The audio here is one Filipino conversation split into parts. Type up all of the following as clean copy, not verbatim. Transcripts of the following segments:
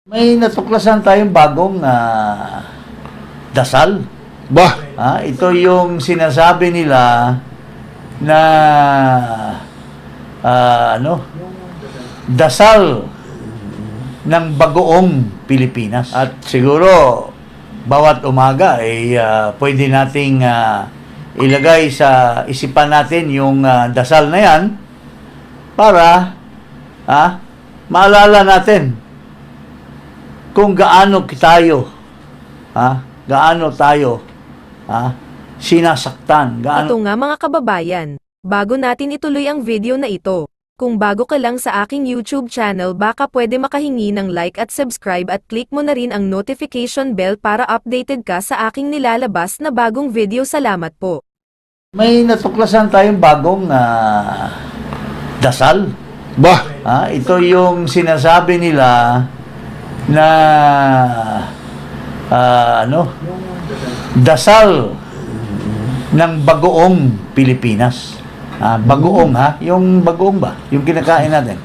May natuklasan tayong bagong dasal. Bah, Ito yung sinasabi nila na dasal ng bagoong Pilipinas. At siguro bawat umaga ay pwede nating ilagay sa isipan natin yung dasal na yan para maalala natin kung gaano tayo sinasaktan. Ito nga mga kababayan, bago natin ituloy ang video na ito, kung bago ka lang sa aking YouTube channel baka pwede makahingi ng like at subscribe at click mo na rin ang notification bell para updated ka sa aking nilalabas na bagong video. Salamat po. May natuklasan tayong bagong dasal. bah, Ito yung sinasabi nila na dasal ng bagoong Pilipinas. Bagoong yung bagoong ba? Yung kinakain natin.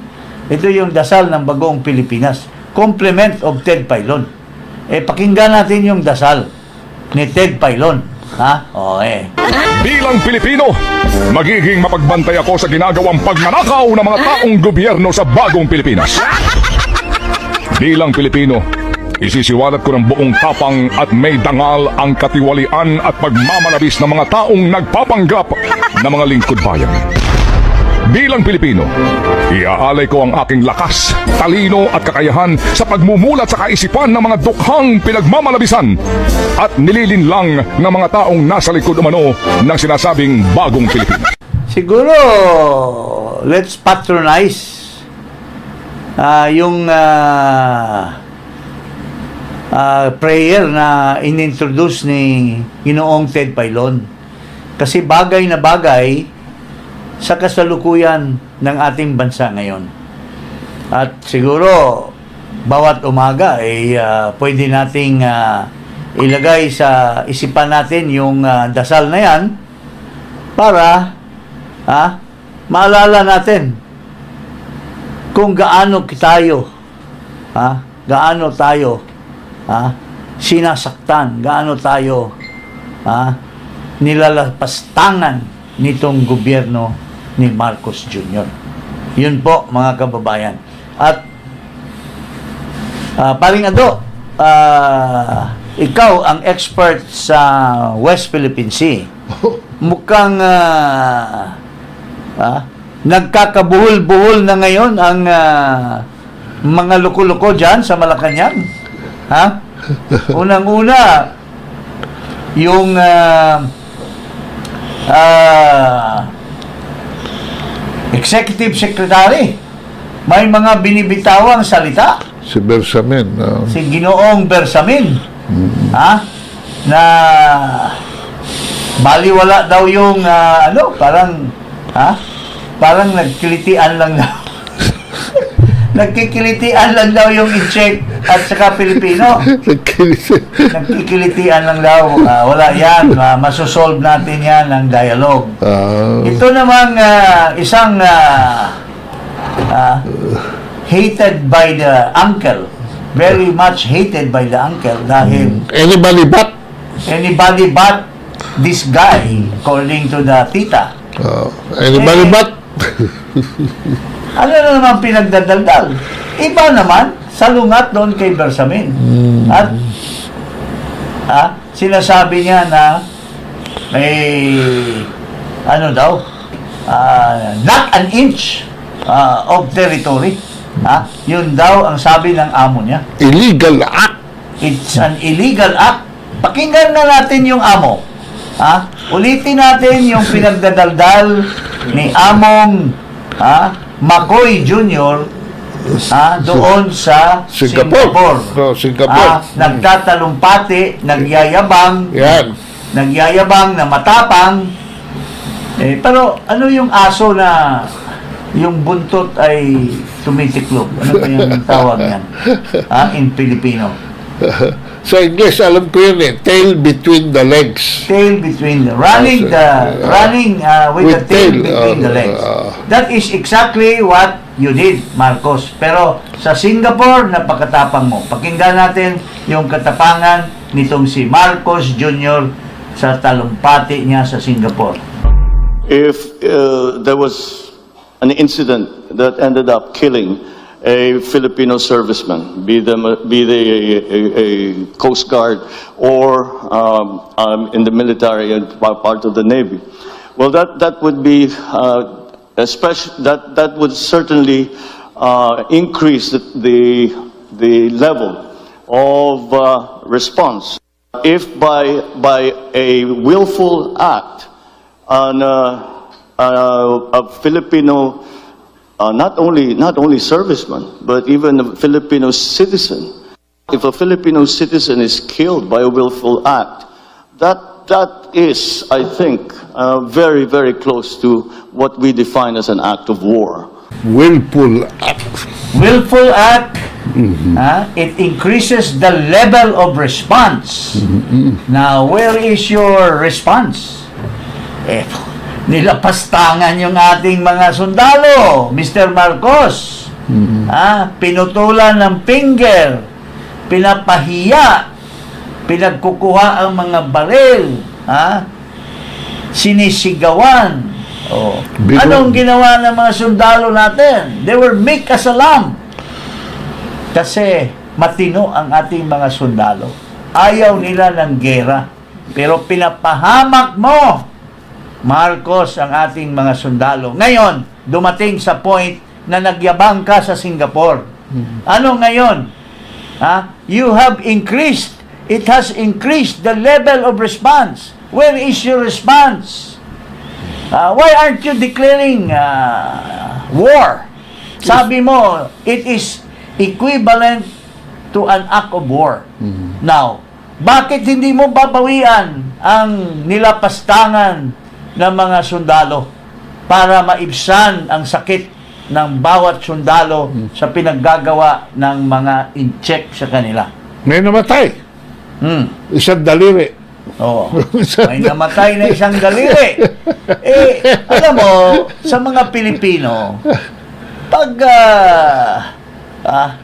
Ito yung dasal ng bagoong Pilipinas. Complement of Ted Pailon. Pakinggan natin yung dasal ni Ted Pailon. Bilang Pilipino, magiging mapagbantay ako sa ginagawang pagnanakaw ng mga taong gobyerno sa bagong Pilipinas. Bilang Pilipino, isisiwalat ko ng buong tapang at may dangal ang katiwalian at pagmamalabis ng mga taong nagpapanggap na mga lingkod bayan. Bilang Pilipino, iaalay ko ang aking lakas, talino at kakayahan sa pagmumulat sa kaisipan ng mga dukhang pinagmamalabisan at nililinlang ng mga taong nasa likod umano ng sinasabing bagong Pilipinas. Siguro, let's patronize yung prayer na inintroduce ni Ginoong Ted Pailon. Kasi bagay na bagay sa kasalukuyan ng ating bansa ngayon. At siguro, bawat umaga ay pwede nating ilagay sa isipan natin yung dasal na yan para maalala natin kung gaano tayo sinasaktan, gaano tayo nilalapastangan nitong gobyerno ni Marcos Jr. Yun po mga kababayan. At Paring Ado, ikaw ang expert sa West Philippine Sea. Mukhang nagkakabuhol-buhol na ngayon ang mga luko-luko dyan sa Malacanang. Unang-una, yung Executive Secretary, may mga binibitawang salita. si Bersamin. Si Ginoong Bersamin, na baliwala daw yung parang nagkilitian lang daw. Nagkikilitian lang daw yung i-check at saka Pilipino. Nagkikilitian lang daw. Wala yan. Masosolve natin yan ng dialogue. Ito namang isang hated by the uncle. Very much hated by the uncle dahil Anybody but this guy, according to the tita. anybody but Ano na naman pinagdadaldal? Iba naman, salungat doon kay Bersamin. At sinasabi niya na may not an inch of territory. Yun daw ang sabi ng amo niya. illegal act. It's an illegal act. Pakinggan na natin yung amo. Ulitin natin yung pinagdadaldal ni Among Makoy Jr. Doon sa Singapore. Singapore. Nagtatalumpati, nagyayabang, Yan. na matapang. Pero ano yung aso na yung buntot ay tumitiklop? Ano pa yung tawag yan? In Filipino. Sa English, alam ko yun tail between the legs. Tail between the running with the tail between the legs. That is exactly what you need, Marcos. Pero sa Singapore, napakatapang mo. Pakinggan natin yung katapangan nitong si Marcos Jr. sa talumpati niya sa Singapore. If there was an incident that ended up killing a Filipino serviceman, be they a Coast Guard or in the military and part of the Navy, well, that would be that would certainly increase the level of response. If by a willful act on a Filipino, not only serviceman, but even a Filipino citizen, if a Filipino citizen is killed by a willful act, that is, I think, very, very close to what we define as an act of war. Willful act. Willful act, it increases the level of response. Now, where is your response? Nilapastangan yung ating mga sundalo, Mr. Marcos. Pinutulan ng finger, pinapahiya, pinagkukuha ang mga baril, sinisigawan. Anong ginawa ng mga sundalo natin? They were meek as a lamb. Kasi matino ang ating mga sundalo. Ayaw nila ng gera. Pero pinapahamak mo, Marcos, ang ating mga sundalo. Ngayon, dumating sa point na nagyabang ka sa Singapore. Ano ngayon? You have increased, it has increased the level of response. Where is your response? Why aren't you declaring war? Sabi mo, it is equivalent to an act of war. Now, bakit hindi mo babawian ang nilapastangan ng mga sundalo para maibsan ang sakit ng bawat sundalo sa pinaggagawa ng mga in-check sa kanila? May namatay. Isang daliri. May namatay na isang daliri. Alam mo, sa mga Pilipino, pag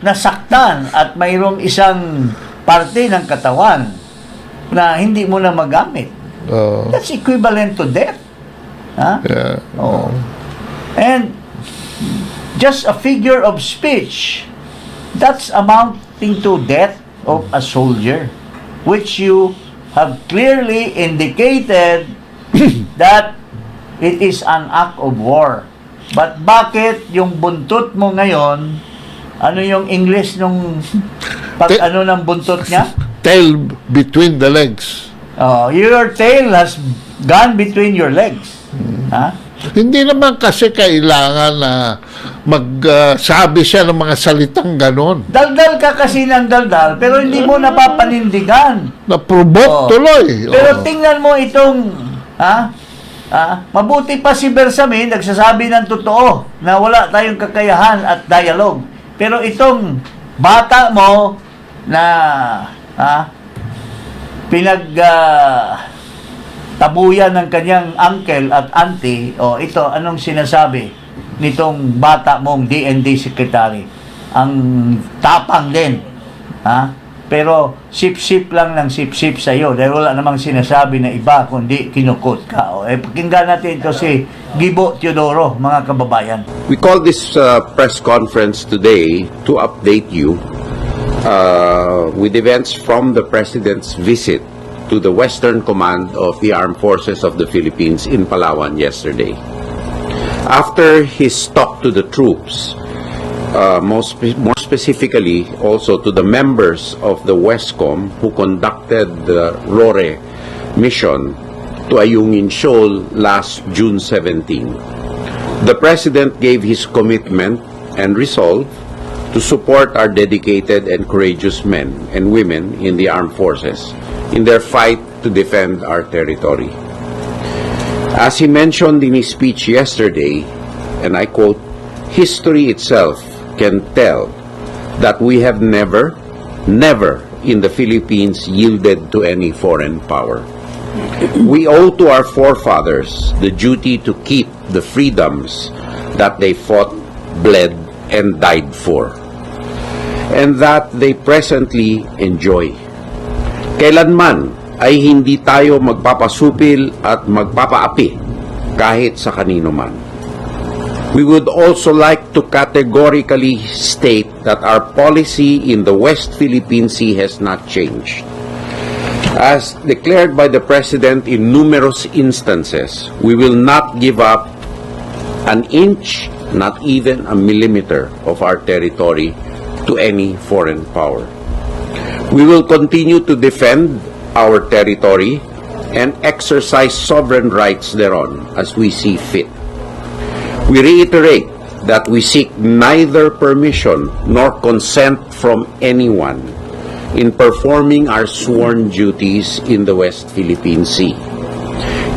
nasaktan at mayroong isang parte ng katawan na hindi mo na magamit, that's equivalent to death. And just a figure of speech, that's amounting to death of a soldier, which you have clearly indicated that it is an act of war. But bakit yung buntot mo ngayon, ano yung English nung ano ng buntot niya? Tail between the legs. Your tail has gone between your legs. Hindi naman kasi kailangan na magsabi siya ng mga salitang ganon. Daldal ka kasi ng daldal, pero hindi mo napapanindigan. Na-provoke tuloy. Pero tingnan mo itong, mabuti pa si Bersamin, nagsasabi ng totoo na wala tayong kakayahan at dialogue. Pero itong bata mo na tabuyan ng kanyang uncle at auntie, ito, anong sinasabi nitong bata mong DND secretary? Ang tapang din, pero sip-sip lang ng sip-sip sa iyo dahil wala namang sinasabi na iba kundi kinukot ka. Pakinggan natin ito si Gibo Teodoro, mga kababayan. We call this press conference today to update you with events from the President's visit to the Western Command of the Armed Forces of the Philippines in Palawan yesterday. After his talk to the troops, more specifically also to the members of the WESCOM who conducted the RORE mission to Ayungin Shoal last June 17, the President gave his commitment and resolve to support our dedicated and courageous men and women in the armed forces in their fight to defend our territory. As he mentioned in his speech yesterday, and I quote, "History itself can tell that we have never in the Philippines yielded to any foreign power. We owe to our forefathers the duty to keep the freedoms that they fought, bled, and died for, and that they presently enjoy. Kailanman ay hindi tayo magpapasupil at magpapaapi kahit sa kanino man. We would also like to categorically state that our policy in the West Philippine Sea has not changed. As declared by the President in numerous instances, we will not give up an inch, not even a millimeter of our territory to any foreign power. We will continue to defend our territory and exercise sovereign rights thereon as we see fit. We reiterate that we seek neither permission nor consent from anyone in performing our sworn duties in the West Philippine Sea.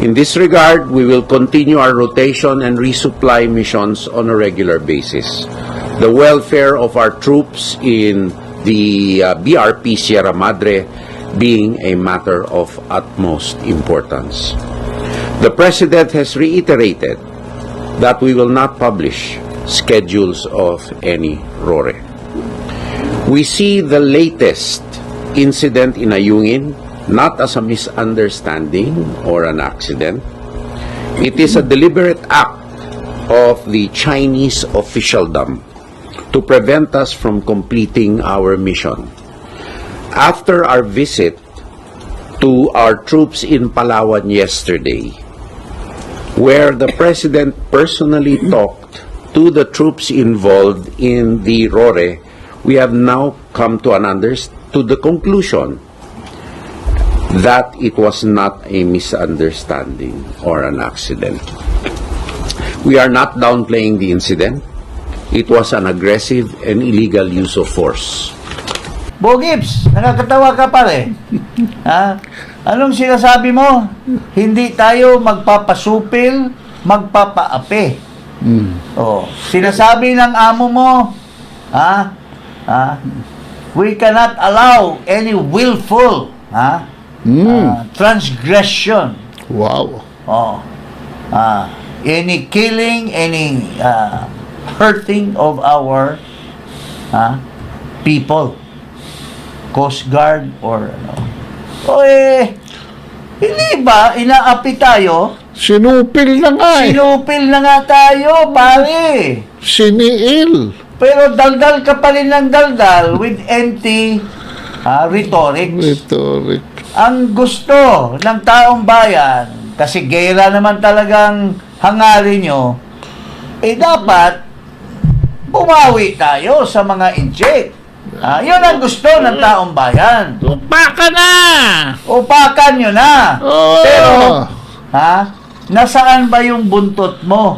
In this regard, we will continue our rotation and resupply missions on a regular basis. The welfare of our troops in the BRP Sierra Madre being a matter of utmost importance. The President has reiterated that we will not publish schedules of any RORE. We see the latest incident in Ayungin not as a misunderstanding or an accident. It is a deliberate act of the Chinese officialdom to prevent us from completing our mission. After our visit to our troops in Palawan yesterday, where the President personally talked to the troops involved in the RORE, we have now come to the conclusion that it was not a misunderstanding or an accident. We are not downplaying the incident. It was an aggressive and illegal use of force. Bo Gibbs, nakakatawa ka pare. Ha? Anong sinasabi mo? Hindi tayo magpapasupil, magpapaapi. Oh, sinasabi ng amo mo, we cannot allow any willful, transgression. Wow. Oh. Any killing, any hurting of our people. Coast Guard or ano. O hindi ba inaapi tayo? Sinupil na nga eh. Sinupil na nga tayo, pare. Siniil. Pero daldal ka pa rin ng daldal with empty rhetorics. Rhetoric. Ang gusto ng taong bayan, kasi gera naman talagang hangarin nyo, dapat bumawi tayo sa mga inject. Yun ang gusto ng taong bayan. Upakan na! Upakan nyo na. Oo. Pero, nasaan ba yung buntot mo?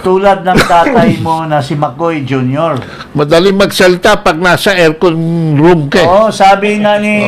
Tulad ng tatay mo na si McCoy Jr. Madaling magsalita pag nasa aircon room ka. Oo, sabi nga ni,